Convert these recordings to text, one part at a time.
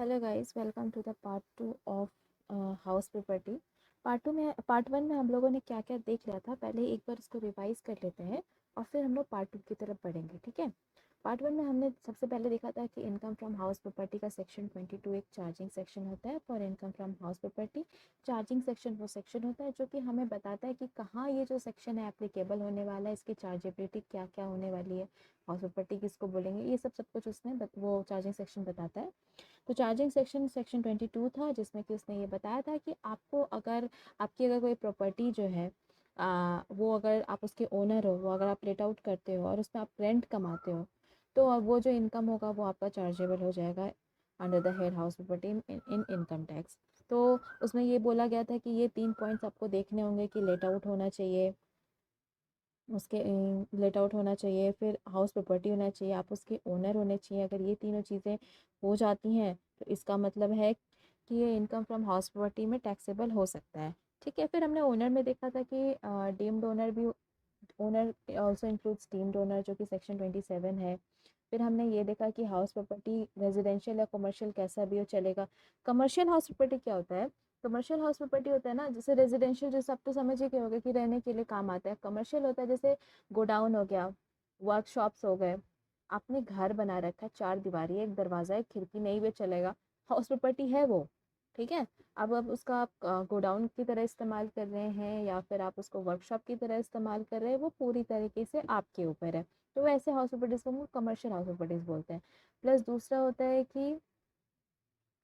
Hello guys, welcome to the part 2 of house property. Part 1 में हम लोगों ने क्या क्या देख लिया था, पहले एक बार इसको रिवाइज कर लेते हैं और फिर हम लोग पार्ट 2 की तरफ बढ़ेंगे। ठीक है। पार्ट 1 में हमने सबसे पहले देखा था कि इनकम फ्रॉम हाउस प्रॉपर्टी का सेक्शन 22 एक चार्जिंग सेक्शन होता है for income from house property. Charging section वो सेक्शन होता है जो कि हमें बताता है कि कहाँ ये जो सेक्शन है एप्लीकेबल होने वाला है, इसकी चार्जेबिलिटी क्या क्या होने वाली है, हाउस प्रॉपर्टी किसको बोलेंगे, ये सब कुछ उसने वो चार्जिंग सेक्शन बताता है। तो चार्जिंग सेक्शन 22 था, जिसमें कि उसने ये बताया था कि आपको आपकी अगर कोई प्रॉपर्टी जो है वो अगर आप उसके ओनर हो, वो अगर आप लेट आउट करते हो और उसमें आप रेंट कमाते हो, तो वो जो इनकम होगा वो आपका चार्जेबल हो जाएगा under the head house property in income tax. तो उसमें ये बोला गया था कि ये 3 पॉइंट्स आपको देखने होंगे कि लेट आउट होना चाहिए, उसके लेट आउट होना चाहिए, फिर हाउस प्रॉपर्टी होना चाहिए, आप उसके ओनर होने चाहिए। अगर ये तीनों चीज़ें हो जाती हैं तो इसका मतलब है कि ये इनकम फ्रॉम हाउस प्रॉपर्टी में टैक्सेबल हो सकता है। ठीक है। फिर हमने ओनर में देखा था कि डीम्ड ओनर भी, owner also includes deemed owner, जो कि सेक्शन 27 है। फिर हमने ये देखा कि हाउस प्रॉपर्टी रेजिडेंशियल या कमर्शियल कैसा भी हो चलेगा। कमर्शियल हाउस प्रॉपर्टी क्या होता है? कमर्शियल हाउस प्रॉपर्टी होता है ना, जैसे रेजिडेंशियल जैसे आप तो समझ ही गए होंगे कि रहने के लिए काम आता है। कमर्शियल होता है जैसे गोडाउन हो गया, वर्कशॉप्स हो गए, आपने घर बना रखा है, 4 दीवारी, एक दरवाज़ा, एक खिड़की, नहीं भी चलेगा, हाउस प्रॉपर्टी है वो। ठीक है। अब उसका आप गोडाउन की तरह इस्तेमाल कर रहे हैं या फिर आप उसको वर्कशॉप की तरह इस्तेमाल कर रहे हैं, वो पूरी तरीके से आपके ऊपर है। तो वैसे हाउस प्रॉपर्टीज़ को हम कमर्शियल हाउस प्रॉपर्टीज़ बोलते हैं। प्लस दूसरा होता है कि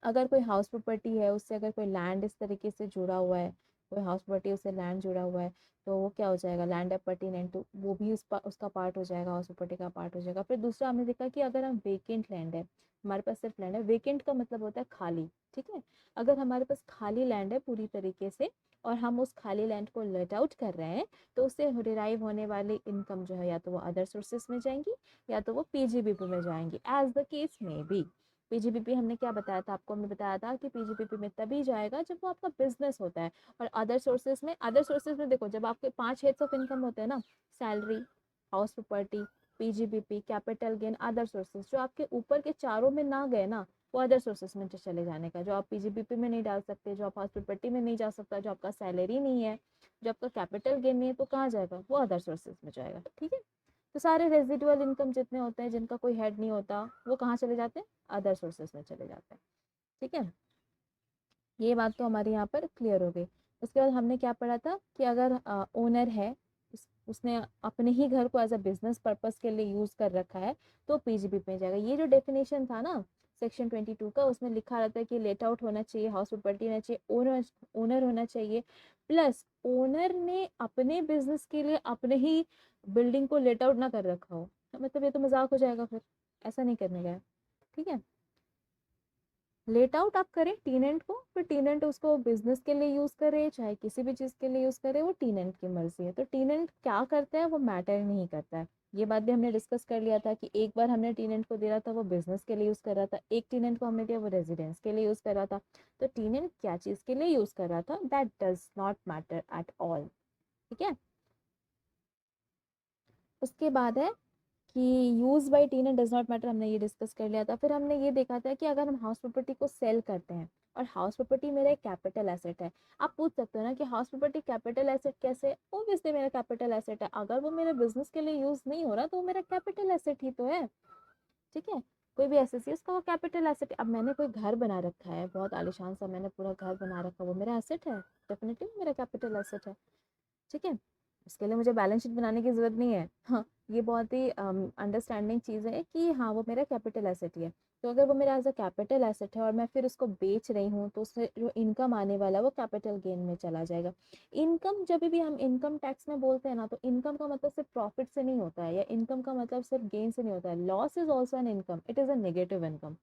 अगर कोई हाउस प्रॉपर्टी है, उससे अगर कोई लैंड इस तरीके से जुड़ा हुआ है, कोई हाउस प्रॉपर्टी उससे लैंड जुड़ा हुआ है, तो वो क्या हो जाएगा, लैंड अपॉर्चुनिटी, तो वो भी उसका पार्ट हो जाएगा, हाउस प्रॉपर्टी का पार्ट हो जाएगा। फिर दूसरा हमने देखा कि अगर हम वेकेंट लैंड है, हमारे पास सिर्फ लैंड है, वेकेंट का मतलब होता है खाली। ठीक है। अगर हमारे पास खाली लैंड है पूरी तरीके से और हम उस खाली लैंड को लेट आउट कर रहे हैं, तो उससे डिराइव होने वाली इनकम जो है या तो वो अदर सोर्सेज में जाएंगी या तो वो पीजीबीपी में जाएंगी, एज द केस में बी। पीजीबीपी हमने क्या बताया था आपको? हमने बताया था कि पीजीबीपी में तभी जाएगा जब वो आपका बिजनेस होता है। और अदर सोर्सेज में देखो, जब आपके 5 हेड्स ऑफ इनकम होते हैं ना, salary, house property, PGBP, capital gain, other sources, जो आपके ऊपर के चारों में ना गए ना, वो अदर सोर्सेज में चले जाने का। जो आप पीजीबीपी में नहीं डाल सकते, जो आप हाउस प्रॉपर्टी में नहीं जा सकता, जो आपका सैलरी नहीं है, जो आपका कैपिटल गेन नहीं है, तो कहाँ जाएगा? वो अदर सोर्सेज में जाएगा। ठीक है। तो सारे रेजिडुअल इनकम जितने होते हैं जिनका कोई हेड नहीं होता, वो कहाँ चले जाते हैं? अदर सोर्सेज में चले जाते हैं। ठीक है। ये बात तो हमारी यहाँ पर क्लियर हो गई। उसके बाद हमने क्या पढ़ा था कि अगर ओनर है, उसने अपने ही घर को एज अ बिजनेस पर्पस के लिए यूज कर रखा है, तो पीजीबी में जाएगा। ये जो डेफिनेशन था ना सेक्शन 22 का, उसमें लिखा रहता है कि लेट आउट होना चाहिए, हाउस प्रॉपर्टी होना चाहिए, ओनर ओनर होना चाहिए, प्लस ओनर ने अपने बिजनेस के लिए अपने ही बिल्डिंग को लेट आउट ना कर रखा हो। मतलब ये तो मजाक हो जाएगा, फिर ऐसा नहीं करने का है। ठीक है। लेट आउट आप करें टीनेंट को, फिर टीनेंट उसको बिजनेस के लिए यूज करे चाहे किसी भी चीज के लिए यूज करे, वो टीनेंट की मर्जी है। तो टीनेंट क्या करता है वो मैटर नहीं करता है। ये बात भी हमने डिस्कस कर लिया था कि एक बार हमने टीनेंट को दिया था वो बिजनेस के लिए यूज कर रहा था, एक टीनेंट को हमने दिया वो रेजिडेंस के लिए यूज कर रहा था। तो टीनेंट क्या चीज के लिए यूज कर रहा था, that does not matter at all. ठीक है। उसके बाद है कि use by टीनेंट does not matter, हमने ये डिस्कस कर लिया था। फिर हमने ये देखा था कि अगर हम हाउस प्रॉपर्टी को सेल करते हैं और हाउस प्रॉपर्टी मेरा एक कैपिटल एसेट है, आप पूछ सकते हो ना कि हाउस प्रॉपर्टी कैपिटल एसेट कैसे? ओब्वियसली मेरा कैपिटल एसेट है, अगर वो मेरे बिजनेस के लिए यूज नहीं हो रहा तो वो मेरा कैपिटल एसेट ही तो है। ठीक है। कोई भी एसेट उसका वो कैपिटल एसेट। अब मैंने कोई घर बना रखा है, बहुत आलिशान सा मैंने पूरा घर बना रखा है, वो मेरा एसेट है, डेफिनेटली मेरा कैपिटल एसेट है। ठीक है। उसके लिए मुझे बैलेंस शीट बनाने की ज़रूरत नहीं है। हाँ, ये बहुत ही अंडरस्टैंडिंग चीज़ है कि हाँ वो मेरा कैपिटल एसेट ही है। तो अगर वो मेरा एज अ कैपिटल एसेट है और मैं फिर उसको बेच रही हूँ, तो उससे जो इनकम आने वाला है वो कैपिटल गेन में चला जाएगा। इनकम जब भी हम इनकम टैक्स में बोलते हैं ना, तो इनकम का मतलब सिर्फ प्रॉफिट से नहीं होता है, या इनकम का मतलब सिर्फ गेन से नहीं होता है। Loss is also an income, it is a negative income.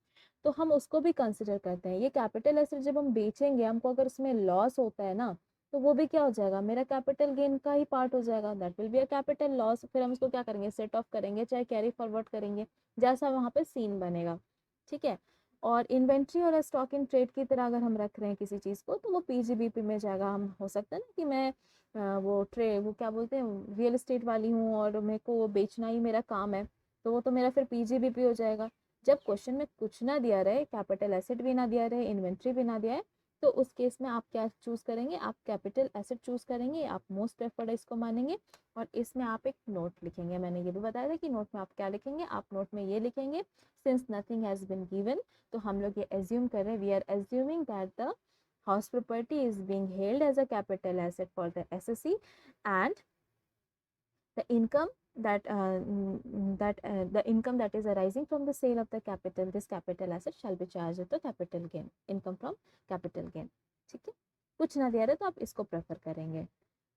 तो हम उसको भी कंसिडर करते हैं। ये कैपिटल एसेट जब हम बेचेंगे, हमको अगर उसमें लॉस होता है ना, तो वो भी क्या हो जाएगा, मेरा कैपिटल गेन का ही पार्ट हो जाएगा, that will be a capital loss. फिर हम उसको क्या करेंगे, सेट ऑफ करेंगे, चाहे कैरी फॉरवर्ड करेंगे, जैसा वहाँ पे सीन बनेगा। ठीक है। और इन्वेंट्री और स्टॉक इन ट्रेड की तरह अगर हम रख रहे हैं किसी चीज़ को, तो वो पीजीबीपी में जाएगा। हम हो सकता है ना कि मैं वो क्या बोलते हैं, रियल एस्टेट वाली हूँ और मेरे को वो बेचना ही मेरा काम है, तो वो तो मेरा फिर पीजीबीपी हो जाएगा। जब क्वेश्चन में कुछ ना दिया रहे, कैपिटल एसेट भी ना दिया रहे, इन्वेंट्री भी ना दिया है, तो उस केस में आप क्या चूज करेंगे, आप कैपिटल एसेट चूज करेंगे, आप मोस्ट प्रेफर्ड इसको मानेंगे और इसमें आप एक नोट लिखेंगे। मैंने ये भी बताया था कि नोट में आप क्या लिखेंगे, आप नोट में ये लिखेंगे since nothing has been given, तो हम लोग ये एज्यूम कर रहे हैं, we are assuming that the house property is being held as a capital asset for the SSC and the income the income that is arising from the sale of the capital, this capital asset shall be charged with the capital gain, income from capital gain। ठीक है, कुछ ना दिया रहे तो आप इसको prefer करेंगे।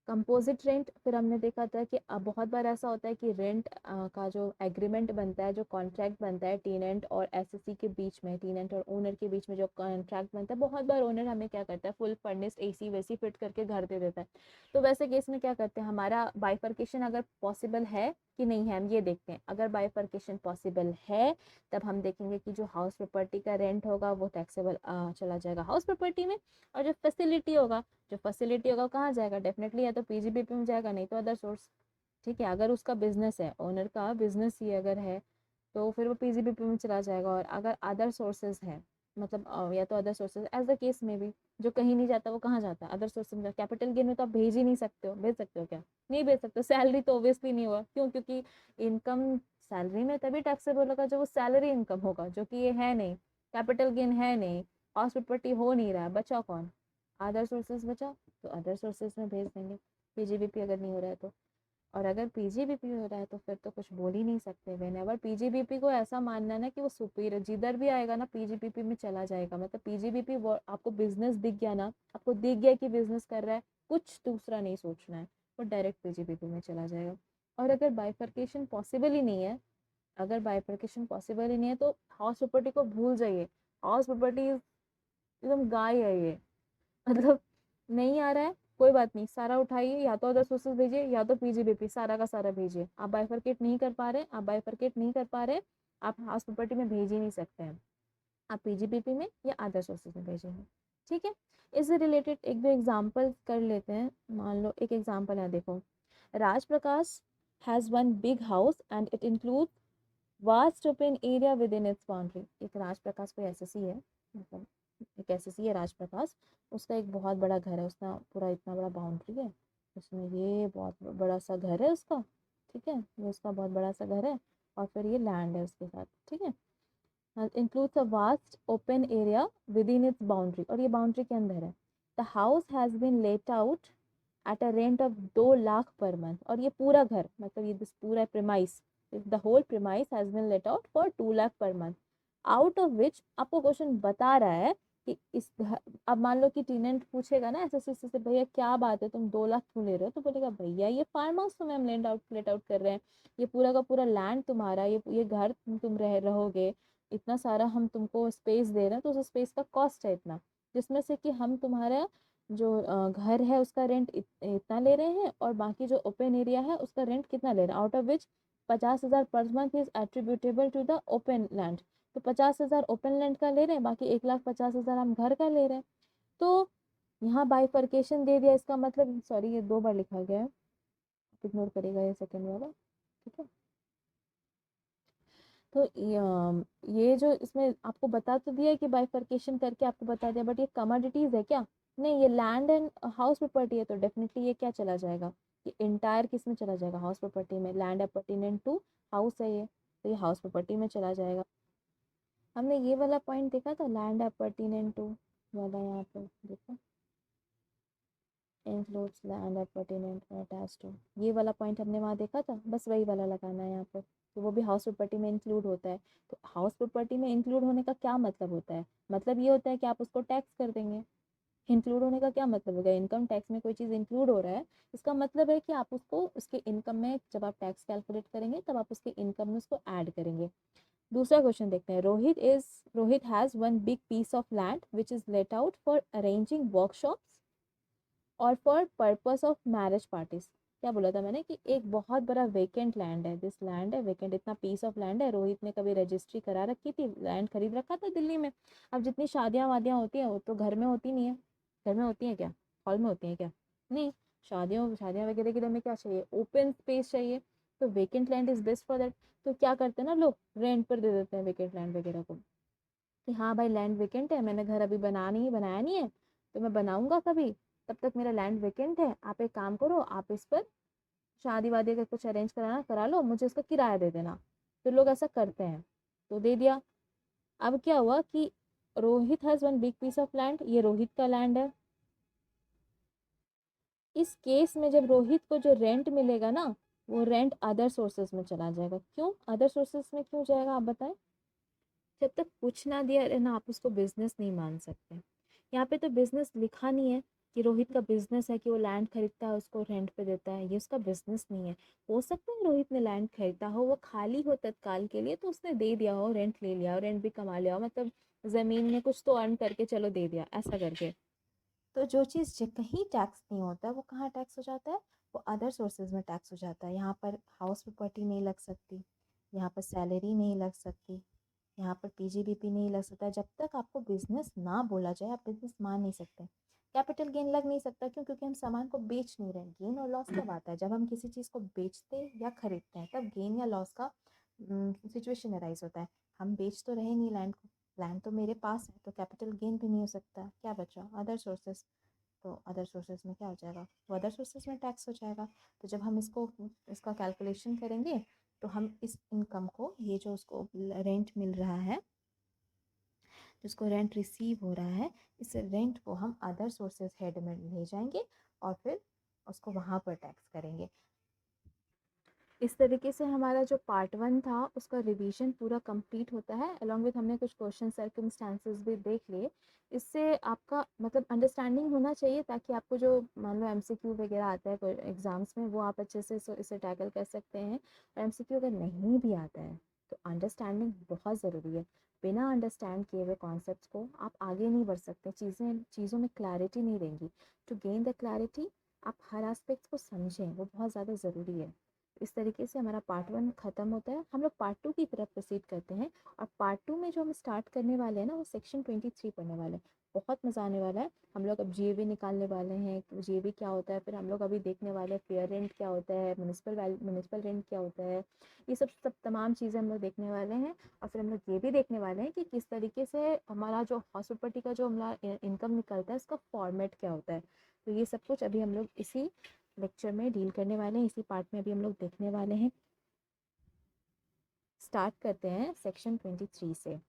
कंपोजिट रेंट, फिर हमने देखा था कि अब बहुत बार ऐसा होता है कि रेंट का जो एग्रीमेंट बनता है, जो कॉन्ट्रैक्ट बनता है टीनेंट और एसएससी के बीच में, टीनेंट और ओनर के बीच में जो कॉन्ट्रैक्ट बनता है, बहुत बार ओनर हमें क्या करता है, फुल फर्निश्ड एसी वैसी फिट करके घर दे देता है। तो वैसे केस में क्या करते हैं, हमारा बाइफर्केशन अगर पॉसिबल है कि नहीं है, हम ये देखते हैं। अगर बाइफर्केशन पॉसिबल है तब हम देखेंगे कि जो हाउस प्रॉपर्टी का रेंट होगा वो टैक्सेबल चला जाएगा हाउस प्रॉपर्टी में, और जो फैसिलिटी होगा, कहाँ जाएगा, डेफिनेटली या तो पीजीबीपी में जाएगा, नहीं तो अदर सोर्स। ठीक है, अगर उसका बिजनेस है, ओनर का बिजनेस ही अगर है, तो फिर वो पीजीबीपी में चला जाएगा। और अगर अदर सोर्सेज है, मतलब या तो other sources as the case में भी, जो कहीं नहीं जाता वो कहाँ जाता है, अदर सोर्सेज में। कैपिटल गेन में तो आप भेज ही नहीं सकते हो, भेज सकते हो क्या, नहीं भेज सकते। सैलरी तो ऑब्वियसली नहीं हुआ, क्यों, क्योंकि इनकम सैलरी में तभी टैक्सेबल होगा जब वो सैलरी इनकम होगा, जो कि ये है नहीं, कैपिटल गेन है नहीं, हाउस प्रॉपर्टी हो नहीं रहा है, बचा कौन, अदर सोर्सेज बचा, तो अदर सोर्सेज में भेज देंगे, पीजीबीपी अगर नहीं हो रहा है तो। और अगर पीजीबीपी हो रहा है तो फिर तो कुछ बोल ही नहीं सकते। व्हेनेवर पीजीबीपी को ऐसा मानना ना कि वो सुपीरियर जिधर भी आएगा ना पीजीबीपी में चला जाएगा, मतलब पीजीबीपी आपको बिजनेस दिख गया ना, आपको दिख गया कि बिजनेस कर रहा है, कुछ दूसरा नहीं सोचना है, वो डायरेक्ट पीजीबीपी में चला जाएगा। और अगर बाइफर्केशन पॉसिबल ही नहीं है, अगर बाइफर्केशन पॉसिबल ही नहीं है तो हाउस प्रॉपर्टी को भूल जाइए। हाउस प्रॉपर्टी एकदम गाय है ये, मतलब नहीं आ रहा है, कोई बात नहीं, सारा उठाइए, या तो अदर सोर्सेज भेजिए या तो पीजीबीपी, सारा का सारा भेजिए। आप बाइफरकेट नहीं कर पा रहे, आप हाउस प्रॉपर्टी में भेज ही नहीं सकते हैं, आप पीजीबीपी में या अदर सोर्सेज में भेजेंगे। ठीक है, इससे रिलेटेड एक दो एग्जाम्पल कर लेते हैं। मान लो एक एग्जाम्पल है, देखो, Raj Prakash has one big house and it include vast open area with in its boundary. एक राज प्रकाश कोई एसएससी है, मतलब एक एसएससी है राज प्रकाश, उसका एक बहुत बड़ा घर है, उसका पूरा इतना बड़ा बाउंड्री है, उसमें ये बहुत बड़ा सा घर है उसका। ठीक है, ये उसका बहुत बड़ा सा घर है और फिर ये लैंड है उसके साथ। ठीक है, includes a vast open area with in its boundary, और ये बाउंड्री के अंदर है। The house has been let out at a rent of 2 lakh per month, और ये पूरा घर, मतलब ये दिस पूरा premise, the whole premise has been let out for 2 lakh per month, out of which आपको क्वेश्चन बता रहा है कि इस घर, अब मान लो कि टेनेंट पूछेगा ना एसएससी से, भैया क्या बात है तुम 2 लाख क्यों ले रहे हो, तो बोलेगा भैया ये फार्म हाउस तुम्हें हम लेट आउट कर रहे हैं, ये पूरा का पूरा लैंड तुम्हारा, ये घर तुम रहोगे, इतना सारा हम तुमको स्पेस दे रहे हैं, तो उस स्पेस का कॉस्ट है इतना, जिसमें से कि हम तुम्हारा जो घर है उसका रेंट इतना ले रहे हैं, और बाकी जो ओपन एरिया है उसका रेंट कितना ले रहे हैं, out of which 50,000 per month is attributable to the open land. तो 50,000 ओपन लैंड का ले रहे हैं, बाकी 1,50,000 हम घर का ले रहे हैं। तो यहाँ बाइफर्केशन दे दिया, इसका मतलब, सॉरी ये 2 बार लिखा गया है, इग्नोर करेगा ये सेकंड वाला। ठीक है, तो ये जो इसमें आपको बता तो दिया है कि बाइफर्केशन करके आपको बता दिया, बट ये कमोडिटीज है क्या, नहीं, ये लैंड एंड हाउस प्रॉपर्टी है, तो डेफिनेटली ये क्या चला जाएगा, ये इंटायर किस में चला जाएगा, हाउस प्रॉपर्टी में। लैंड अपॉर्टिनेंट टू हाउस है ये, तो ये हाउस प्रॉपर्टी में चला जाएगा। हमने ये वाला पॉइंट देखा था, लैंड अपॉर्टिनेंट टू वाला, यहाँ पे देखो, इंक्लूड्स लैंड अपॉर्टिनेंट अटैच टू, ये वाला पॉइंट हमने वहाँ देखा था, बस वही वाला लगाना है यहाँ पर, तो वो भी हाउस प्रॉपर्टी में इंक्लूड होता है। तो हाउस प्रॉपर्टी में इंक्लूड होने का क्या मतलब होता है, मतलब ये होता है कि आप उसको टैक्स कर देंगे। इंक्लूड होने का क्या मतलब होगा, इनकम टैक्स में कोई चीज़ इंक्लूड हो रहा है, इसका मतलब है कि आप उसको उसके इनकम में, जब आप टैक्स कैलकुलेट करेंगे तब आप उसके इनकम में उसको ऐड करेंगे। दूसरा क्वेश्चन देखते हैं, Rohit has one big piece of land which is let out for arranging workshops और for purpose of marriage parties. क्या बोला था मैंने कि एक बहुत बड़ा वेकेंट लैंड है, दिस लैंड है वेकेंट, इतना पीस ऑफ लैंड है, रोहित ने कभी रजिस्ट्री करा रखी थी, लैंड खरीद रखा था दिल्ली में। अब जितनी शादियां वादियां होती हैं वो तो घर में होती नहीं है, घर में होती हैं क्या, हॉल में होती हैं क्या, नहीं, शादियां शादियां वगैरह के लिए हमें क्या चाहिए, ओपन स्पेस चाहिए। तो vacant land is best for that. तो क्या करते हैं ना लोग, रेंट पर दे देते हैं वेकेंट लैंड वगैरह को, कि हाँ भाई लैंड वेकेंट है, मैंने घर अभी बनाया नहीं है, तो मैं बनाऊंगा कभी, तब तक मेरा लैंड वेकेंट है, आप एक काम करो, आप इस पर शादी वादी अगर कुछ अरेंज कराना करा लो, मुझे इसका किराया दे देना। तो लोग ऐसा करते हैं, तो दे दिया। अब क्या हुआ कि Rohit has one big piece of land, ये रोहित का लैंड है। इस केस में जब रोहित को जो रेंट मिलेगा ना, वो रेंट अदर सोर्सेज में चला जाएगा। क्यों अदर सोर्सेज में क्यों जाएगा आप बताएं? जब तक कुछ ना दिया है ना, आप उसको बिजनेस नहीं मान सकते। यहाँ पे तो बिजनेस लिखा नहीं है कि रोहित का बिजनेस है कि वो लैंड खरीदता है उसको रेंट पे देता है, ये उसका बिजनेस नहीं है। हो सकता है रोहित ने लैंड खरीदा हो, वो खाली हो तत्काल के लिए, तो उसने दे दिया हो, रेंट ले लिया हो, रेंट भी कमा लिया हो, मतलब जमीन में कुछ तो अर्न करके चलो दे दिया ऐसा करके। तो जो चीज़ कहीं टैक्स नहीं होता वो कहाँ टैक्स हो जाता है? वो अदर सोर्सेज में टैक्स हो जाता है। यहाँ पर हाउस प्रॉपर्टी नहीं लग सकती, यहाँ पर सैलरी नहीं लग सकती, यहाँ पर पीजीबीपी नहीं लग सकता। जब तक आपको बिजनेस ना बोला जाए आप बिजनेस मान नहीं सकते। कैपिटल गेन लग नहीं सकता, क्यों? क्योंकि हम सामान को बेच नहीं रहे। गेन और लॉस कब आता है? जब हम किसी चीज़ को बेचते या खरीदते हैं, तब गेन या लॉस का सिचुएशन अराइज होता है। हम बेच तो रहे नहीं लैंड को, लैंड तो मेरे पास है, तो कैपिटल गेन भी नहीं हो सकता। क्या बचा? Other sources. तो अदर सोर्सेज में क्या हो जाएगा? वो अदर सोर्सेज में टैक्स हो जाएगा। तो जब हम इसका कैलकुलेशन करेंगे, तो हम इस इनकम को, ये जो उसको रेंट मिल रहा है, जिसको रेंट रिसीव हो रहा है, इस रेंट को हम अदर सोर्सेज हेड में ले जाएंगे और फिर उसको वहाँ पर टैक्स करेंगे। इस तरीके से हमारा जो पार्ट 1 था उसका रिवीजन पूरा कंप्लीट होता है। अलॉन्ग विथ हमने कुछ क्वेश्चन सर्कमस्टांसेस भी देख लिए। इससे आपका मतलब अंडरस्टैंडिंग होना चाहिए, ताकि आपको जो मान लो एमसीक्यू वगैरह आता है एग्जाम्स में, वो आप अच्छे से इसे टैकल कर सकते हैं। और एमसीक्यू अगर नहीं भी आता है तो अंडरस्टैंडिंग बहुत ज़रूरी है। बिना अंडरस्टैंड किए हुए कॉन्सेप्ट्स को आप आगे नहीं बढ़ सकते। चीज़ों में क्लैरिटी नहीं रहेंगी। टू गेन द क्लैरिटी आप हर एस्पेक्ट्स को समझें, वो बहुत ज़्यादा ज़रूरी है। इस तरीके से हमारा पार्ट 1 ख़त्म होता है। हम लोग पार्ट 2 की तरफ प्रोसीड करते हैं। और पार्ट 2 में जो हम स्टार्ट करने वाले हैं ना, वो सेक्शन 23 पढ़ने वाले हैं। बहुत मज़ा आने वाला है। हम लोग अब जीएवी निकालने वाले हैं, जीएवी क्या होता है, फिर हम लोग अभी देखने वाले हैं फेयर रेंट क्या होता है, म्यूनिसिपल रेंट क्या होता है। ये सब तमाम चीज़ें हम लोग देखने वाले हैं। और फिर हम लोग ये भी देखने वाले हैं कि किस तरीके से हमारा जो हाउस प्रॉपर्टी का जो हमारा इनकम निकलता है, उसका फॉर्मेट क्या होता है। तो ये सब कुछ अभी हम लोग इसी लेक्चर में डील करने वाले हैं, इसी पार्ट में अभी हम लोग देखने वाले हैं। स्टार्ट करते हैं सेक्शन 23 से।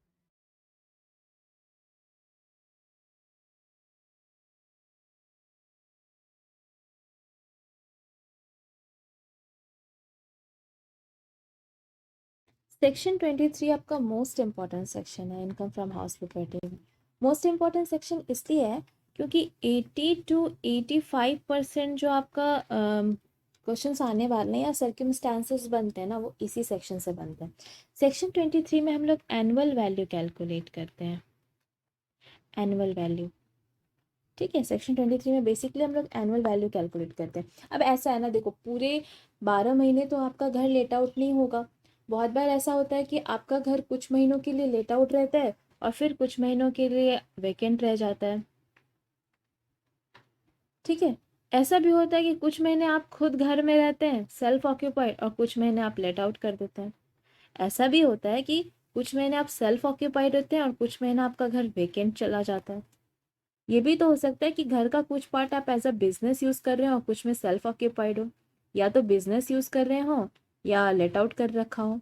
सेक्शन 23 आपका मोस्ट इम्पॉर्टेंट सेक्शन है income from house property. Most important section इसलिए है क्योंकि 80 to 85% जो आपका क्वेश्चंस आने वाले हैं या सर्कमस्टांसेस बनते हैं ना, वो इसी सेक्शन से बनते हैं। सेक्शन 23 में हम लोग एनुअल वैल्यू कैलकुलेट करते हैं। एनुअल वैल्यू, ठीक है। सेक्शन 23 में बेसिकली हम लोग एनुअल वैल्यू कैलकुलेट करते हैं। अब ऐसा है ना, देखो पूरे 12 महीने तो आपका घर लेट आउट नहीं होगा। बहुत बार ऐसा होता है कि आपका घर कुछ महीनों के लिए लेट आउट रहता है और फिर कुछ महीनों के लिए वेकेंट रह जाता है, ठीक है। ऐसा भी होता है कि कुछ महीने आप खुद घर में रहते हैं सेल्फ ऑक्यूपाइड, और कुछ महीने आप लेट आउट कर देते हैं। ऐसा भी होता है कि कुछ महीने आप सेल्फ ऑक्यूपाइड होते हैं और कुछ महीना आपका घर वेकेंट चला जाता है। ये भी तो हो सकता है कि घर का कुछ पार्ट आप एज अ बिजनेस यूज कर रहे हो और कुछ में सेल्फ ऑक्यूपाइड हो, या तो बिजनेस यूज कर रहे हो या लेट आउट कर रखा हो।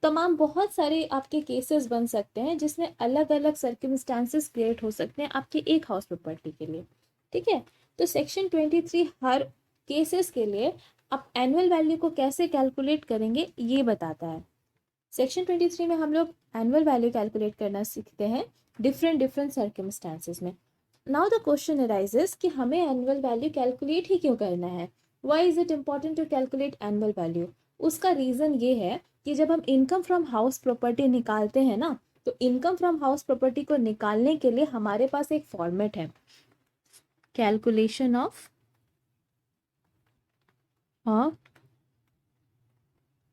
तमाम बहुत सारे आपके केसेस बन सकते हैं जिसमें अलग अलग सर्कमस्टांसेस क्रिएट हो सकते हैं आपके एक हाउस प्रॉपर्टी के लिए, ठीक है। तो सेक्शन 23 हर केसेस के लिए आप एनुअल वैल्यू को कैसे कैलकुलेट करेंगे ये बताता है। सेक्शन 23 में हम लोग एनुअल वैल्यू कैलकुलेट करना सीखते हैं डिफरेंट डिफरेंट सर्कमस्टांसेस में। नाउ द क्वेश्चन अराइजेस कि हमें एनुअल वैल्यू कैलकुलेट ही क्यों करना है? Why is it important to calculate annual value? उसका रीज़न ये है कि जब हम इनकम फ्रॉम हाउस प्रॉपर्टी निकालते हैं ना, तो इनकम फ्रॉम हाउस प्रॉपर्टी को निकालने के लिए हमारे पास एक फॉर्मेट है, calculation of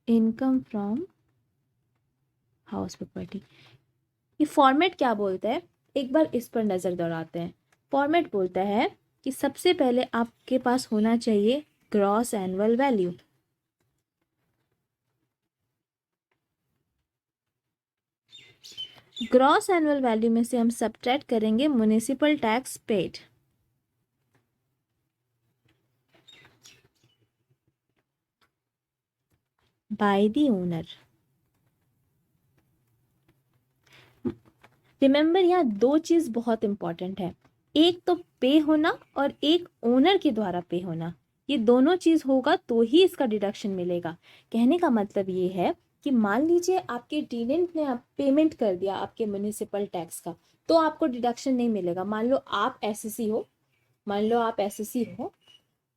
income from house property. ये फॉर्मेट क्या बोलता है, एक बार इस पर नज़र दौड़ाते हैं। फॉर्मेट बोलता है कि सबसे पहले आपके पास होना चाहिए gross annual value. Gross annual value में से हम सब्ट्रैक्ट करेंगे municipal tax paid by the owner. Remember यहाँ दो चीज बहुत इंपॉर्टेंट है, एक तो पे होना और एक ओनर के द्वारा पे होना। ये दोनों चीज होगा तो ही इसका डिडक्शन मिलेगा। कहने का मतलब ये है कि मान लीजिए आपके टेनेंट ने आप पेमेंट कर दिया आपके म्युनिसिपल टैक्स का, तो आपको डिडक्शन नहीं मिलेगा। मान लो आप एसएससी हो, मान लो आप एसएससी हो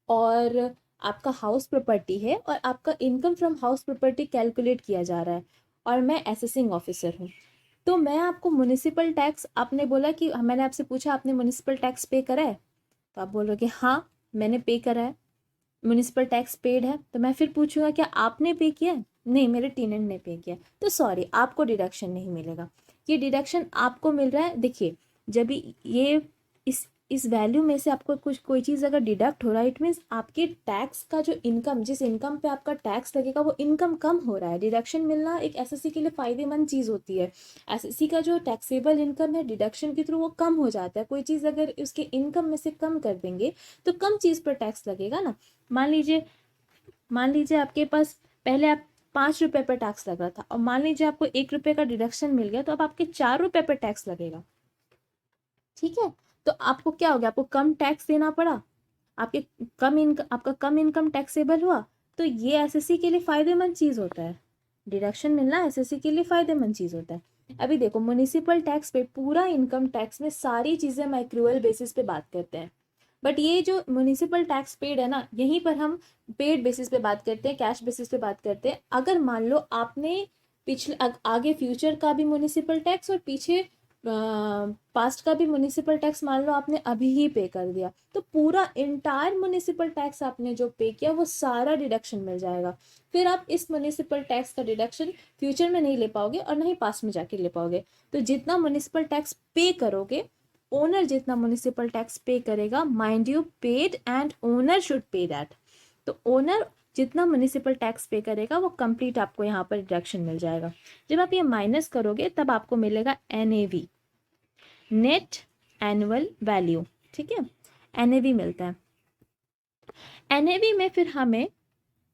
और आपका हाउस प्रॉपर्टी है और आपका income from house property calculate किया जा रहा है और मैं असेसिंग ऑफिसर हूँ, तो मैं आपको म्युनिसिपल टैक्स, आपने बोला कि मैंने आपसे पूछा आपने म्युनिसिपल टैक्स पे करा है, तो आप बोल रहे हो कि हाँ मैंने पे करा है, म्युनिसिपल टैक्स पेड है। तो मैं फिर पूछूंगा क्या आपने पे किया है? नहीं, मेरे टेनेंट ने पे किया। तो सॉरी, आपको डिडक्शन नहीं मिलेगा। ये डिडक्शन आपको मिल रहा है, देखिए जब ये इस वैल्यू में से आपको कुछ कोई चीज़ अगर डिडक्ट हो रहा है, इट मीन्स आपके टैक्स का जो इनकम, जिस इनकम पे आपका टैक्स लगेगा वो इनकम कम हो रहा है। डिडक्शन मिलना एक एसएससी के लिए फ़ायदेमंद चीज़ होती है। एसएससी का जो टैक्सेबल इनकम है डिडक्शन के थ्रू वो कम हो जाता है। कोई चीज़ अगर उसके इनकम में से कम कर देंगे तो कम चीज़ पर टैक्स लगेगा ना। मान लीजिए आपके पास पहले आप 5 रुपए पर टैक्स लग रहा था और मान लीजिए आपको 1 रुपए का डिडक्शन मिल गया, तो अब आपके 4 रुपए पर टैक्स लगेगा। ठीक है, तो आपको क्या हो गया, आपको कम टैक्स देना पड़ा, आपके आपका कम इनकम टैक्सेबल हुआ। तो ये एसएससी के लिए फायदेमंद चीज होता है, डिडक्शन मिलना एसएससी के लिए फायदेमंद चीज होता है। अभी देखो म्युनिसिपल टैक्स पे पूरा इनकम टैक्स में सारी चीजें हम एक्रूअल बेसिस पे बात करते हैं, बट ये जो म्युनिसिपल टैक्स पेड है ना, यहीं पर हम पेड बेसिस पे बात करते हैं, कैश बेसिस पे बात करते हैं। अगर मान लो आपने पिछले आगे फ्यूचर का भी म्युनिसिपल टैक्स और पीछे पास्ट का भी म्युनिसिपल टैक्स मान लो आपने अभी ही पे कर दिया, तो पूरा इंटायर म्युनिसिपल टैक्स आपने जो पे किया वो सारा डिडक्शन मिल जाएगा। फिर आप इस म्युनिसिपल टैक्स का डिडक्शन फ्यूचर में नहीं ले पाओगे और नहीं पास्ट में जाके ले पाओगे। तो जितना म्युनिसिपल टैक्स पे करोगे, ओनर जितना म्युनिसिपल टैक्स पे करेगा, mind you paid and owner should pay that. तो ओनर जितना म्युनिसिपल टैक्स पे करेगा वो कंप्लीट आपको यहाँ पर डिडक्शन मिल जाएगा। जब आप ये माइनस करोगे तब आपको मिलेगा एनएवी, नेट एनुअल वैल्यू। ठीक है, एनएवी मिलता है। एनएवी में फिर हमें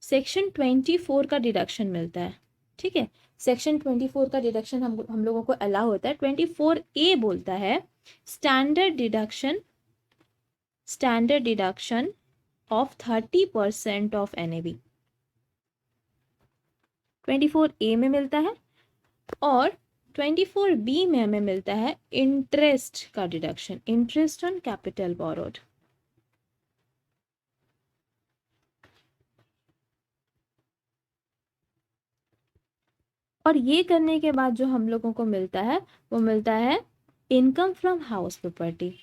सेक्शन 24 का डिडक्शन मिलता है। ठीक है, सेक्शन 24 का डिडक्शन हम लोगों को अलाउ होता है। 24A बोलता है standard deduction of 30% of NAV 24A में मिलता है। और 24B में हमें मिलता है इंटरेस्ट का deduction, interest on capital borrowed. और ये करने के बाद जो हम लोगों को मिलता है वो मिलता है income from house property.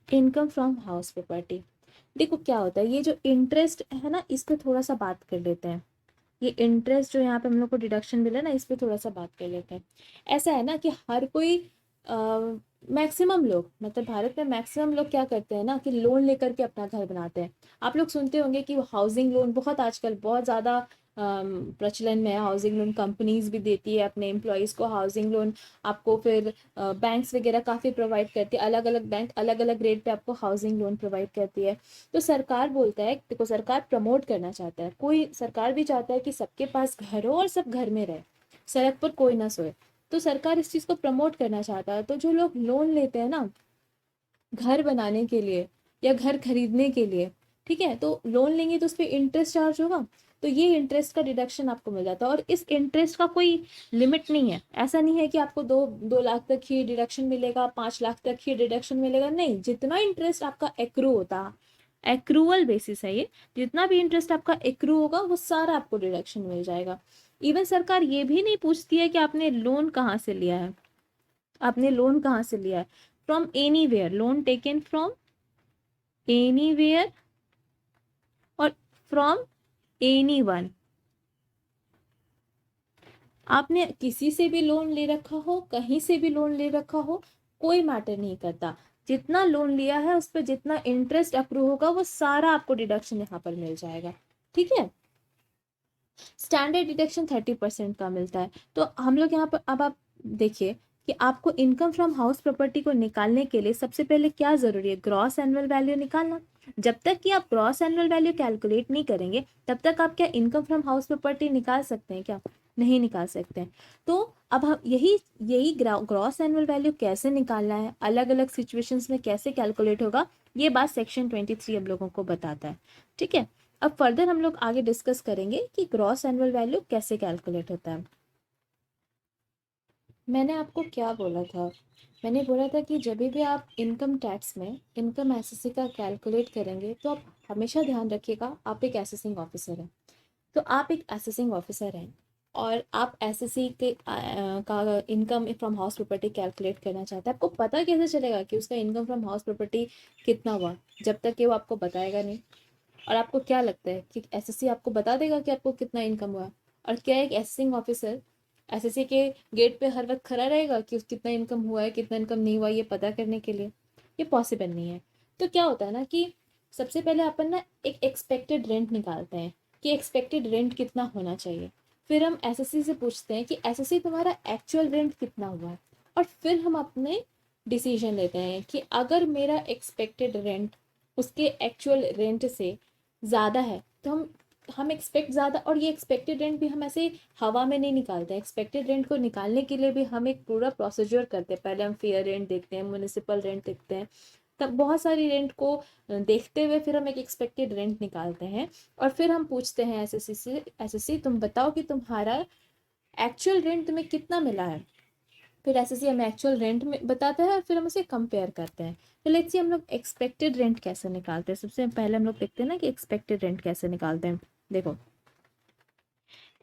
Income from house property, देखो क्या होता है, ये जो इंटरेस्ट है ना, इस पे थोड़ा सा बात कर लेते हैं। ये इंटरेस्ट जो यहाँ पे हम लोग को डिडक्शन मिला ना, इस पे थोड़ा सा बात कर लेते हैं। ऐसा है ना कि हर कोई मैक्सिमम लोग, मतलब भारत में मैक्सिमम लोग क्या करते हैं ना कि लोन लेकर के अपना घर बनाते हैं। आप लोग सुनते होंगे कि हाउसिंग लोन बहुत आजकल बहुत ज़्यादा प्रचलन में है। हाउसिंग लोन कंपनीज भी देती है अपने एम्प्लॉयज़ को हाउसिंग लोन। आपको फिर बैंक्स वगैरह काफ़ी प्रोवाइड करती है, अलग अलग बैंक अलग अलग रेट पे आपको हाउसिंग लोन प्रोवाइड करती है। तो सरकार बोलता है, देखो सरकार प्रमोट करना चाहता है, कोई सरकार भी चाहता है कि सबके पास घर हो और सब घर में रहे, सड़क पर कोई ना सोए। तो सरकार इस चीज़ को प्रमोट करना चाहता है। तो जो लोग लोन लेते हैं ना घर बनाने के लिए या घर खरीदने के लिए, ठीक है, तो लोन लेंगे तो उस पर इंटरेस्ट चार्ज होगा, तो ये इंटरेस्ट का डिडक्शन आपको मिल जाता है। और इस इंटरेस्ट का कोई लिमिट नहीं है, ऐसा नहीं है कि आपको 2 लाख तक ही डिडक्शन मिलेगा, 5 लाख तक ही डिडक्शन मिलेगा, नहीं, जितना इंटरेस्ट आपका एक्रू होता, एक्रूअल बेसिस है ये, जितना भी इंटरेस्ट आपका एक्रू होगा वो सारा आपको डिडक्शन मिल जाएगा। इवन सरकार ये भी नहीं पूछती है कि आपने लोन कहाँ से लिया है, आपने लोन कहाँ से लिया है। From anywhere, loan taken from anywhere और फ्रॉम एनीवन, आपने किसी से भी लोन ले रखा हो, कहीं से भी लोन ले रखा हो, कोई मैटर नहीं करता। जितना लोन लिया है उस पर जितना इंटरेस्ट अप्रूव होगा वो सारा आपको डिडक्शन यहाँ पर मिल जाएगा। ठीक है, स्टैंडर्ड डिडक्शन 30% का मिलता है। तो हम लोग यहाँ पर अब आप देखिए कि आपको इनकम फ्रॉम हाउस प्रॉपर्टी को निकालने के लिए सबसे पहले क्या ज़रूरी है, ग्रॉस एनुअल वैल्यू निकालना। जब तक कि आप ग्रॉस एनुअल वैल्यू कैलकुलेट नहीं करेंगे तब तक आप क्या इनकम फ्रॉम हाउस प्रॉपर्टी निकाल सकते हैं क्या, नहीं निकाल सकते हैं। तो अब हम यही यही ग्रॉस एनुअल वैल्यू कैसे निकालना है, अलग अलग सिचुएशंस में कैसे कैलकुलेट होगा, ये बात सेक्शन 23 हम लोगों को बताता है। ठीक है, अब फर्दर हम लोग आगे डिस्कस करेंगे कि ग्रॉस एनुअल वैल्यू कैसे कैलकुलेट होता है। मैंने आपको क्या बोला था, मैंने बोला था कि जब भी आप इनकम टैक्स में इनकम एसएससी का कैलकुलेट करेंगे तो आप हमेशा ध्यान रखिएगा आप एक असेसिंग ऑफिसर हैं। तो आप एक असेसिंग ऑफिसर हैं और आप एसएससी के का income from house property calculate करना चाहते हैं। आपको पता कैसे चलेगा कि उसका इनकम फ्रॉम हाउस प्रॉपर्टी कितना हुआ, जब तक कि वो आपको बताएगा नहीं। और आपको क्या लगता है कि एसएससी आपको बता देगा कि आपको कितना इनकम हुआ? और क्या एक एसेसिंग ऑफिसर एसएससी के गेट पे हर वक्त खड़ा रहेगा कि कितना इनकम हुआ है कितना इनकम नहीं हुआ ये पता करने के लिए? ये पॉसिबल नहीं है। तो क्या होता है ना कि सबसे पहले अपन ना एक एक्सपेक्टेड रेंट निकालते हैं कि एक्सपेक्टेड रेंट कितना होना चाहिए। फिर हम एसएससी से पूछते हैं कि एसएससी तुम्हारा एक्चुअल रेंट कितना हुआ है। और फिर हम अपने डिसीजन लेते हैं कि अगर मेरा एक्सपेक्टेड रेंट उसके एक्चुअल रेंट से ज़्यादा है तो हम एक्सपेक्ट ज़्यादा, और ये एक्सपेक्टेड रेंट भी हम ऐसे हवा में नहीं निकालते हैं। एक्सपेक्टेड रेंट को निकालने के लिए भी हम एक पूरा प्रोसीजर करते हैं। पहले हम फेयर रेंट देखते हैं, म्यूनिसिपल रेंट देखते हैं, तब बहुत सारी रेंट को देखते हुए फिर हम एक एक्सपेक्टेड रेंट निकालते हैं। और फिर हम पूछते हैं एसएससी से, एसएससी तुम बताओ कि तुम्हारा एक्चुअल रेंट तुम्हें कितना मिला है। फिर एसएससी हमें एक्चुअल रेंट में बताता है और फिर हम उसे कंपेयर करते हैं। तो लेट्स सी हम लोग एक्सपेक्टेड रेंट कैसे निकालते हैं। सबसे पहले हम लोग देखते हैं ना कि एक्सपेक्टेड रेंट कैसे निकालते हैं। देखो,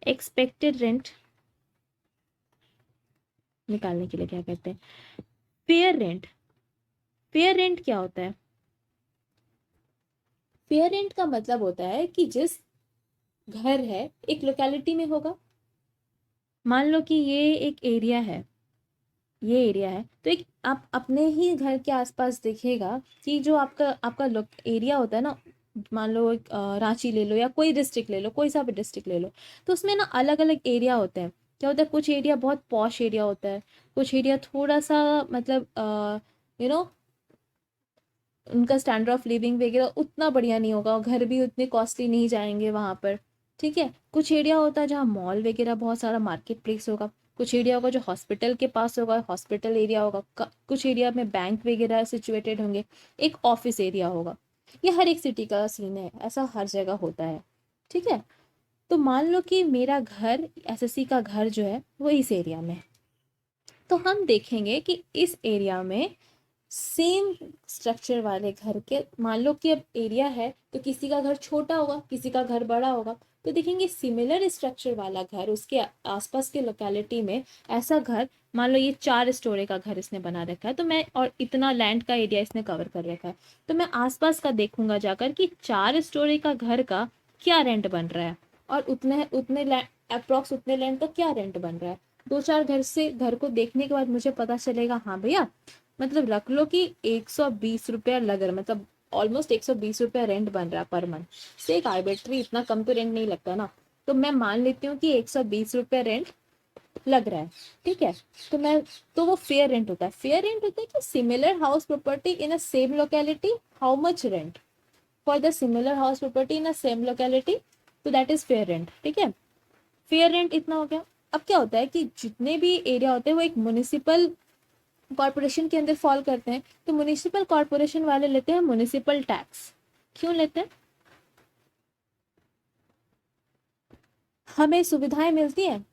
एक्सपेक्टेड रेंट निकालने के लिए क्या करते हैं, फेयर रेंट। फेयर रेंट क्या होता है? फेयर रेंट का मतलब होता है कि जिस घर है एक लोकेलिटी में होगा, मान लो कि ये एक एरिया है, ये एरिया है तो एक आप अपने ही घर के आसपास देखिएगा कि जो आपका आपका एरिया होता है ना, मान लो एक रांची ले लो या कोई डिस्ट्रिक्ट ले लो, कोई सा भी डिस्ट्रिक्ट ले लो, तो उसमें ना अलग अलग एरिया होते हैं। क्या होता है, कुछ एरिया बहुत पॉश एरिया होता है, कुछ एरिया थोड़ा सा मतलब यू नो उनका स्टैंडर्ड ऑफ लिविंग वगैरह उतना बढ़िया नहीं होगा, घर भी उतने कॉस्टली नहीं जाएंगे वहाँ पर। ठीक है, कुछ एरिया होता है जहाँ मॉल वगैरह बहुत सारा मार्केट प्लेस होगा, कुछ एरिया होगा जो हॉस्पिटल के पास होगा, हॉस्पिटल एरिया होगा, कुछ एरिया में बैंक वगैरह सिचुएटेड होंगे, एक ऑफिस एरिया होगा। ये हर एक सिटी का सीन है, ऐसा हर जगह होता है। ठीक है, तो मान लो कि मेरा घर, एसएससी का घर जो है वो इस एरिया में है। तो हम देखेंगे कि इस एरिया में सेम स्ट्रक्चर वाले घर के, मान लो कि अब एरिया है तो किसी का घर छोटा होगा किसी का घर बड़ा होगा, तो देखेंगे सिमिलर स्ट्रक्चर वाला घर उसके आसपास के लोकेलिटी में ऐसा घर, मान लो ये 4 स्टोरी का घर इसने बना रखा है तो मैं, और इतना लैंड का एरिया इसने कवर कर रखा है, तो मैं आसपास का देखूंगा जाकर कि 4 स्टोरी का घर का क्या रेंट बन रहा है और उतने उतने अप्रॉक्स उतने लैंड का क्या रेंट बन रहा है। दो चार घर से घर को देखने के बाद मुझे पता चलेगा, हाँ भैया मतलब रख लो कि 120 रुपया लग रहा, मतलब ऑलमोस्ट 120 रुपया रेंट बन रहा है पर मंथ से। एक आर्बिट्री, इतना कम तो रेंट नहीं लगता ना, तो मैं मान लेती हूँ कि 120 रुपया रेंट लग रहा है। ठीक है, तो मैं, तो वो फेयर रेंट होता है। फेयर रेंट होता है कि similar house property in a same locality, how much rent for the similar house property in a same locality, तो दैट इज फेयर रेंट। ठीक है, फेयर रेंट इतना हो गया। अब क्या होता है कि जितने भी एरिया होते हैं वो एक म्युनिसिपल कॉरपोरेशन के अंदर फॉल करते हैं, तो म्युनिसिपल कॉरपोरेशन वाले लेते हैं म्युनिसिपल टैक्स। क्यों लेते हैं? हमें सुविधाएं मिलती हैं,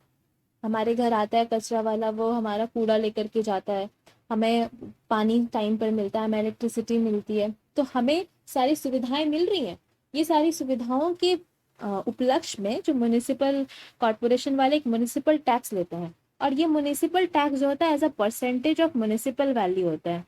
हमारे घर आता है कचरा वाला, वो हमारा कूड़ा लेकर के जाता है, हमें पानी टाइम पर मिलता है, हमें इलेक्ट्रिसिटी मिलती है, तो हमें सारी सुविधाएं मिल रही हैं। ये सारी सुविधाओं के उपलक्ष्य में जो म्युनिसिपल कॉरपोरेशन वाले एक म्युनिसिपल टैक्स लेते हैं, और ये म्युनिसिपल टैक्स जो होता है as a percentage of municipal value होता है,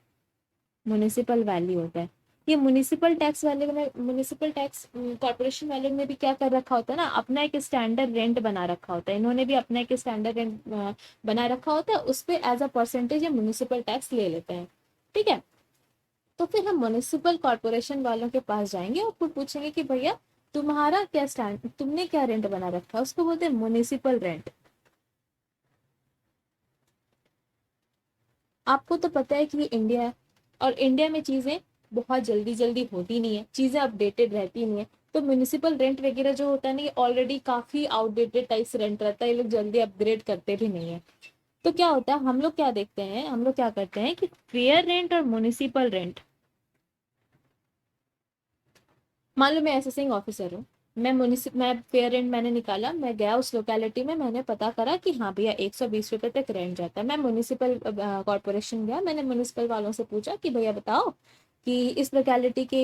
म्युनिसिपल वैल्यू होता है। ये म्युनिसिपल टैक्स वाले में, म्युनिसिपल टैक्स कॉर्पोरेशन वाले ने भी क्या कर रखा होता है ना, अपना एक स्टैंडर्ड रेंट बना रखा होता है, इन्होंने भी अपना एक स्टैंडर्ड रेंट बना रखा होता है, उस पर एज अ परसेंटेज ये म्युनिसिपल टैक्स ले लेते हैं। ठीक है, तो फिर हम म्युनिसिपल कॉर्पोरेशन वालों के पास जाएंगे और फिर पूछेंगे कि भैया तुम्हारा क्या स्टैंड, तुमने क्या रेंट बना रखा है, उसको बोलते हैं म्युनिसिपल रेंट। आपको तो पता है कि ये इंडिया है, और इंडिया में चीजें बहुत जल्दी जल्दी होती नहीं है, चीजें अपडेटेड रहती नहीं है। तो म्युनिसिपल रेंट वगैरह जो होता है ना, ये ऑलरेडी काफी आउटडेटेड टाइप से रेंट रहता है, ये लोग जल्दी अपग्रेड करते भी नहीं है। तो क्या होता है, हम लोग क्या देखते हैं, हम लोग क्या करते हैं कि फेयर रेंट और म्युनिसिपल रेंट, मान लो मैं असेसिंग ऑफिसर हूँ, मैं फेयर रेंट मैंने निकाला, मैं गया उस लोकेलिटी में, मैंने पता करा कि हाँ भैया 120 रुपये तक रेंट जाता है। मैं म्युनिसिपल कॉरपोरेशन गया, मैंने म्युनिसिपल वालों से पूछा कि भैया बताओ कि इस लोकेलिटी के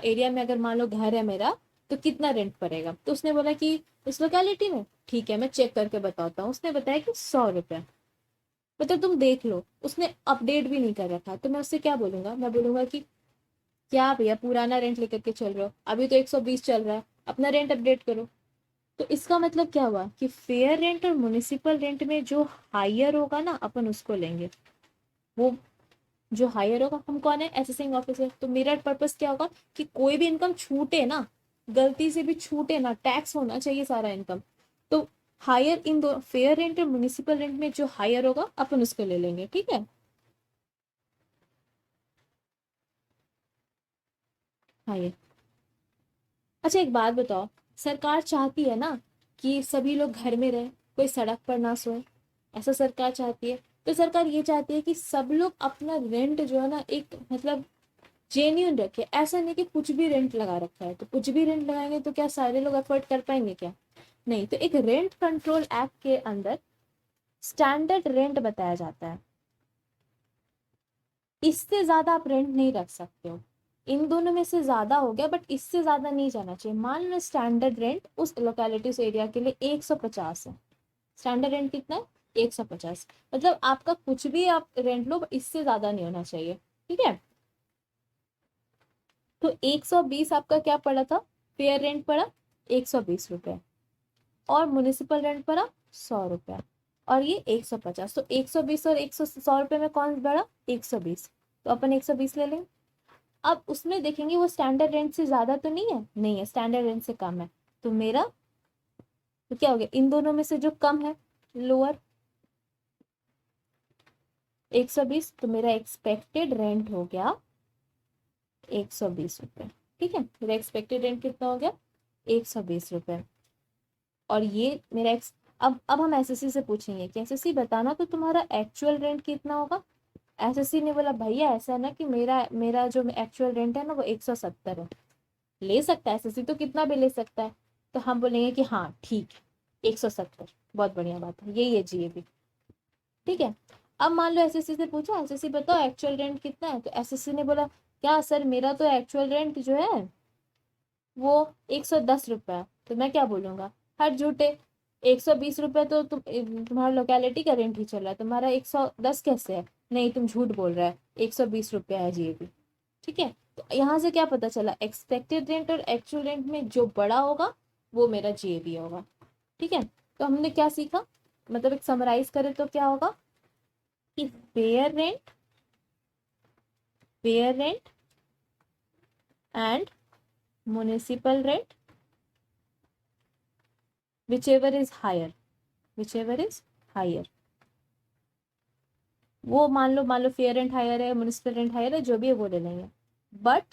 एरिया में अगर मान लो घर है मेरा, तो कितना रेंट पड़ेगा। तो उसने बोला कि इस लोकेलिटी में, ठीक है मैं चेक करके बताता हूँ। उसने बताया कि 100 रुपये। मतलब तुम देख लो, उसने अपडेट भी नहीं कर रखा। तो मैं उससे क्या बोलूंगा, मैं बोलूंगा कि क्या भैया पुराना रेंट लेकर के चल रहे हो, अभी तो 120 चल रहा है, अपना रेंट अपडेट करो। तो इसका मतलब क्या हुआ कि फेयर रेंट और म्युनिसिपल रेंट में जो हायर होगा ना, अपन उसको लेंगे। वो जो हायर होगा, हम कौन है, असेसिंग ऑफिसर। तो मेरा पर्पस क्या होगा कि कोई भी इनकम छूटे ना, गलती से भी छूटे ना, टैक्स होना चाहिए सारा इनकम। तो हायर इन दो, फेयर रेंट और म्युनिसिपल रेंट में जो हायर होगा अपन उसको ले लेंगे, ठीक है। हायर। अच्छा एक बात बताओ, सरकार चाहती है ना कि सभी लोग घर में रहे, कोई सड़क पर ना सोए, ऐसा सरकार चाहती है। तो सरकार ये चाहती है कि सब लोग अपना रेंट जो है ना, एक मतलब जेन्यून रखे। ऐसा नहीं कि कुछ भी रेंट लगा रखा है, तो कुछ भी रेंट लगाएंगे तो क्या सारे लोग अफोर्ड कर पाएंगे क्या? नहीं। तो एक रेंट कंट्रोल एक्ट के अंदर स्टैंडर्ड रेंट बताया जाता है, इससे ज्यादा आप रेंट नहीं रख सकते हो। इन दोनों में से ज्यादा हो गया, बट इससे ज्यादा नहीं जाना चाहिए। मान लो स्टैंडर्ड रेंट उस लोकेलिटी उस एरिया के लिए 150 है। स्टैंडर्ड रेंट कितना है? 150। मतलब आपका कुछ भी आप रेंट लो, इससे ज्यादा नहीं होना चाहिए, ठीक है। तो 120 आपका क्या पड़ा था, फेयर रेंट पड़ा 120 रुपये, और म्युनिसिपल रेंट पड़ा 100 रुपया, और ये 150। तो 120 और 100 रुपये में कौन बढ़ा, 120। तो अपन 120 ले लेंगे। अब उसमें देखेंगे वो स्टैंडर्ड रेंट से ज्यादा तो नहीं है, नहीं है, स्टैंडर्ड रेंट से कम है। तो मेरा, तो क्या हो गया, इन दोनों में से जो कम है, लोअर, 120, तो मेरा एक्सपेक्टेड रेंट हो गया 120 रुपये, ठीक है। मेरा एक्सपेक्टेड रेंट कितना हो गया, 120 रुपये। और ये मेरा अब हम एसएससी से पूछेंगे कि एसएससी बताना तो तुम्हारा एक्चुअल रेंट कितना होगा। एसएससी ने बोला भैया ऐसा है ना कि मेरा मेरा जो एक्चुअल रेंट है ना वो 170 है। ले सकता है एसएससी, तो कितना भी ले सकता है। तो हम बोलेंगे कि हाँ ठीक है, 170, बहुत बढ़िया बात है, यही है जीएबी, ठीक है। अब मान लो एसएससी से पूछा, एसएससी बताओ एक्चुअल रेंट कितना है। तो एसएससी ने बोला क्या सर, मेरा तो एक्चुअल रेंट जो है वो 110 रुपये है। तो मैं क्या बोलूंगा, हर झूठे, 120 रुपये तो तुम्हारा लोकेलिटी का रेंट ही चल रहा है, तुम्हारा 110 कैसे है? नहीं तुम झूठ बोल रहा है, 120 रुपये है जीएबी, ठीक है। तो यहाँ से क्या पता चला, एक्सपेक्टेड रेंट और एक्चुअल रेंट में जो बड़ा होगा वो मेरा जीएबी होगा, ठीक है। तो हमने क्या सीखा, मतलब एक समराइज करें तो क्या होगा कि fair rent and municipal rent, whichever is higher, whichever is higher, वो मान लो फेयर रेंट हायर है, म्युनिसिपल रेंट हायर है, जो भी है वो ले लेंगे, but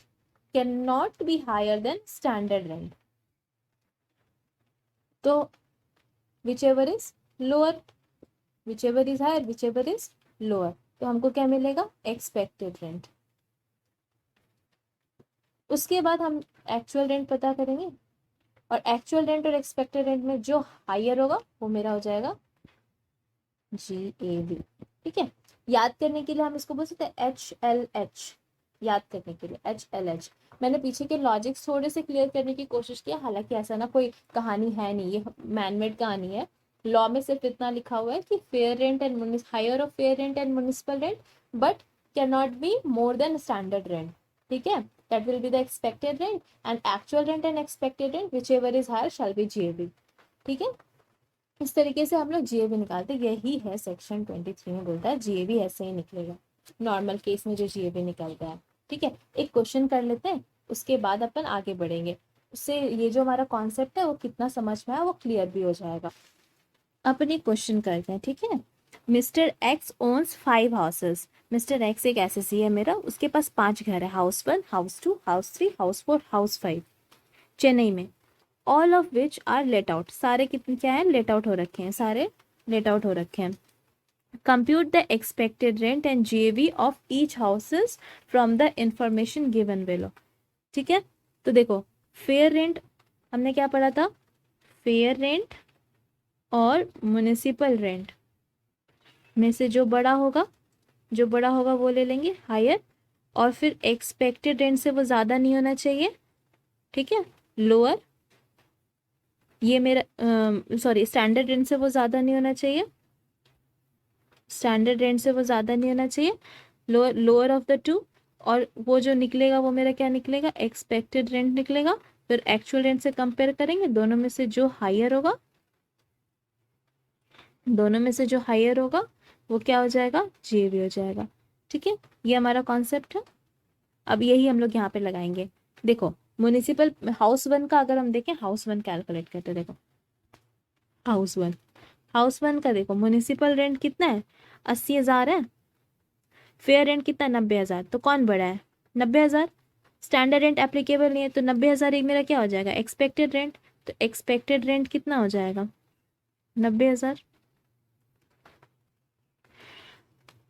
can not be higher than standard rent. तो whichever is lower, whichever is higher, whichever is lower, तो हमको क्या मिलेगा, एक्सपेक्टेड रेंट। उसके बाद हम एक्चुअल रेंट पता करेंगे, और एक्चुअल रेंट और एक्सपेक्टेड रेंट में जो हायर होगा वो मेरा हो जाएगा GAB, ठीक है। याद करने के लिए हम इसको बोल सकते हैं HLH, याद करने के लिए HLH। मैंने पीछे के लॉजिक्स थोड़े से क्लियर करने की कोशिश किया, हालांकि ऐसा ना कोई कहानी है नहीं, ये मैनमेड कहानी है। लॉ में सिर्फ इतना लिखा हुआ है कि fair rent and higher of fair rent and municipal rent, but can not be more than standard rent, ठीक है। That will be the expected rent, and actual rent and expected rent whichever is higher shall be GAB, ठीक है। इस तरीके से हम लोग GAB निकालते, यही है सेक्शन 23 में बोलता है जीएबी ऐसे ही निकलेगा, नॉर्मल केस में जो जीएबी निकलता है, ठीक है। एक क्वेश्चन कर लेते हैं, उसके बाद अपन आगे बढ़ेंगे। उससे ये जो हमारा कॉन्सेप्ट है वो कितना समझ में आया वो क्लियर भी हो जाएगा। अपने क्वेश्चन करते हैं, ठीक है। Mister X owns 5 houses. Mister X एक एसएससी है मेरा, उसके पास 5 घर है, house 1, house 2, house 3, house 4, house 5, Chennai में। All of which are let out. सारे कितने क्या है, लेट आउट हो रखे हैं, सारे लेट आउट हो रखे हैं। Compute the expected rent and GAV of each houses from the information given below. ठीक है, तो देखो फेयर रेंट हमने क्या पढ़ा था, फेयर रेंट और म्युनिसिपल रेंट में से जो बड़ा होगा, जो बड़ा होगा वो ले लेंगे हायर, और फिर एक्सपेक्टेड रेंट से वो ज़्यादा नहीं होना चाहिए, ठीक है, लोअर। ये मेरा सॉरी स्टैंडर्ड रेंट से वो ज़्यादा नहीं होना चाहिए, स्टैंडर्ड रेंट से वो ज़्यादा नहीं होना चाहिए, lower lower of the two. और वो जो निकलेगा वो मेरा क्या निकलेगा, एक्सपेक्टेड रेंट निकलेगा। फिर एक्चुअल रेंट से कंपेयर करेंगे, दोनों में से जो हायर होगा, दोनों में से जो हायर होगा वो क्या हो जाएगा, जीएवी हो जाएगा। ठीक है, ये हमारा कॉन्सेप्ट है। अब यही हम लोग यहाँ पे लगाएंगे। देखो म्युनिसिपल हाउस 1 का अगर हम देखें, हाउस 1 कैलकुलेट करते हैं, देखो हाउस 1, हाउस 1 का देखो म्युनिसिपल रेंट कितना है, 80,000 है। फेयर रेंट कितना, 90,000। तो कौन बड़ा है, 90,000। स्टैंडर्ड रेंट एप्लीकेबल नहीं है, तो 90,000 एक मेरा क्या हो जाएगा, एक्सपेक्टेड रेंट। तो एक्सपेक्टेड रेंट कितना हो जाएगा, 90,000।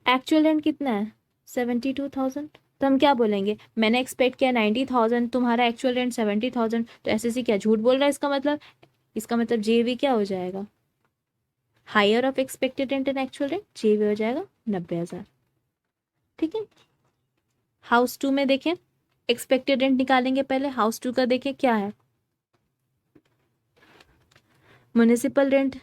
एक्चुअल रेंट कितना है, 72,000। तो हम क्या बोलेंगे, मैंने एक्सपेक्ट किया 90,000, तुम्हारा एक्चुअल रेंट 70,000, तो एसएससी क्या झूठ बोल रहा है, इसका मतलब जेवी क्या हो जाएगा, higher of expected rent and actual rent, जेवी हो जाएगा 90,000। ठीक है, हाउस 2 में देखें, एक्सपेक्टेड रेंट निकालेंगे पहले, हाउस 2 का देखें क्या है, म्युनिसिपल रेंट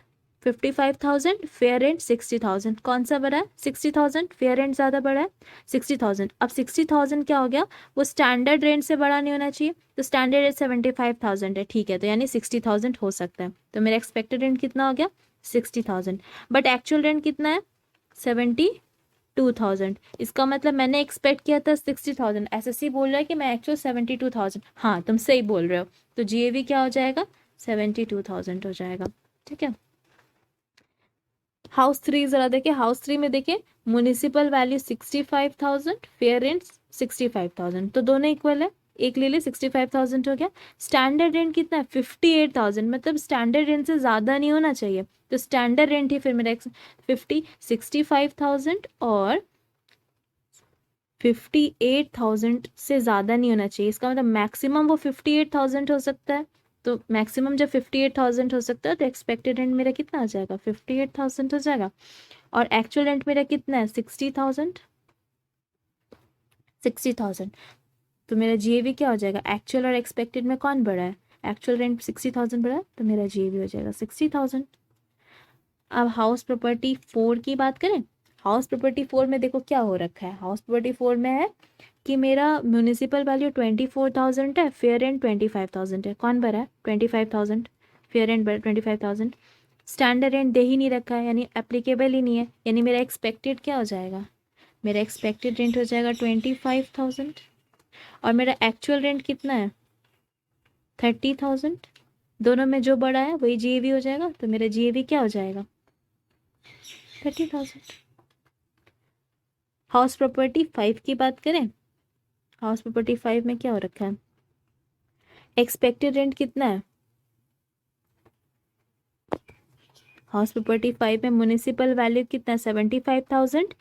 55,000, फेयर रेंट 60,000। कौन सा बड़ा है, 60,000। फेयर रेंट ज़्यादा बड़ा है, 60,000। अब 60,000 क्या हो गया, वो स्टैंडर्ड रेंट से बड़ा नहीं होना चाहिए, तो स्टैंडर्ड रेंट 75,000 है, ठीक है, तो यानी 60,000 हो सकता है। तो मेरा एक्सपेक्टेड रेंट कितना हो गया, 60,000। बट एक्चुअल रेंट कितना है, 72,000। इसका मतलब मैंने एक्सपेक्ट किया था 60,000, एसएससी बोल रहा है कि मैं एक्चुअल 72,000। हाँ तुम सही बोल रहे हो, तो जीएवी क्या हो जाएगा, 72,000 हो जाएगा। ठीक है, हाउस 3 जरा देखिए, हाउस 3 में देखिए म्युनिसिपल वैल्यू 65,000, फेयर रेंट 65,000, तो दोनों इक्वल है, एक ले ले 65,000 हो गया। स्टैंडर्ड रेंट कितना है, 58,000, मतलब स्टैंडर्ड रेंट से ज़्यादा नहीं होना चाहिए, तो स्टैंडर्ड रेंट ही फिर मेरा 65,000 और 58,000 से ज़्यादा नहीं होना चाहिए। इसका मतलब मैक्सिमम वो 58,000 हो सकता है, तो मैक्सिमम जब 58,000 हो सकता है तो एक्सपेक्टेड रेंट मेरा कितना हो जाएगा, 58,000 हो जाएगा। और एक्चुअल रेंट मेरा कितना है, 60,000, 60,000। तो मेरा जीएवी क्या हो जाएगा, एक्चुअल और एक्सपेक्टेड में कौन बड़ा है, एक्चुअल रेंट 60,000 बड़ा है, तो मेरा जीएवी हो जाएगा 60,000। अब हाउस प्रॉपर्टी 4 की बात करें, हाउस प्रॉपर्टी 4 में देखो क्या हो रखा है, हाउस प्रॉपर्टी 4 में है कि मेरा म्यूनिसिपल वैल्यू 24,000 है, फेयर रेंट 25,000 है। कौन भरा है, 25,000, फेयर रेंट 25,000। स्टैंडर्ड रेंट दे ही नहीं रखा है, यानी एप्लीकेबल ही नहीं है, यानी मेरा एक्सपेक्टेड क्या हो जाएगा, मेरा एक्सपेक्टेड रेंट हो जाएगा 25,000। और मेरा एक्चुअल रेंट कितना है, 30,000। दोनों में जो बड़ा है वही जीएवी हो जाएगा, तो मेरा जीएवी क्या हो जाएगा, 30,000। हाउस प्रॉपर्टी 5 की बात करें, हाउस प्रॉपर्टी 5 में क्या हो रखा है, एक्सपेक्टेड रेंट कितना है, हाउस प्रॉपर्टी 5 में म्युनिसिपल वैल्यू कितना है, 75,000,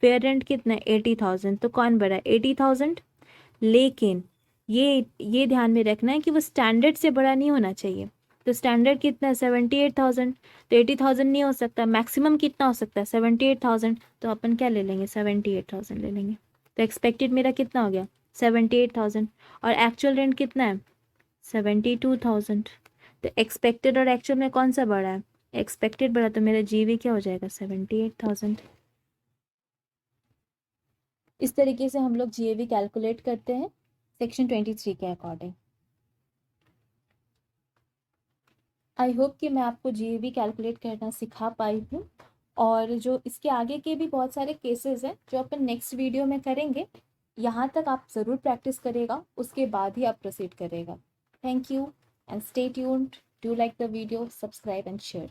फेयर रेंट कितना है, 80,000। तो कौन बड़ा है, 80,000। लेकिन ये ध्यान में रखना है कि वो स्टैंडर्ड से बड़ा नहीं होना चाहिए, तो स्टैंडर्ड कितना है, 78,000, तो 80,000 नहीं हो सकता, मैक्सिमम कितना हो सकता है, 78,000। तो अपन क्या ले लेंगे, 78,000 ले लेंगे। तो एक्सपेक्टेड मेरा कितना हो गया, 78,000, और एक्चुअल रेंट कितना है, 72,000। तो एक्सपेक्टेड और एक्चुअल में कौन सा बड़ा है, एक्सपेक्टेड बड़ा, तो मेरा जीवी क्या हो जाएगा, 78,000। इस तरीके से हम लोग जीएवी कैलकुलेट करते हैं सेक्शन 23 के अकॉर्डिंग। आई होप कि मैं आपको जीएवी कैलकुलेट करना सिखा पाई हूँ, और जो इसके आगे के भी बहुत सारे केसेस हैं जो अपन नेक्स्ट वीडियो में करेंगे, यहाँ तक आप ज़रूर प्रैक्टिस करेगा, उसके बाद ही आप प्रोसीड करेगा। Thank you and stay tuned. Do like the video, subscribe and share.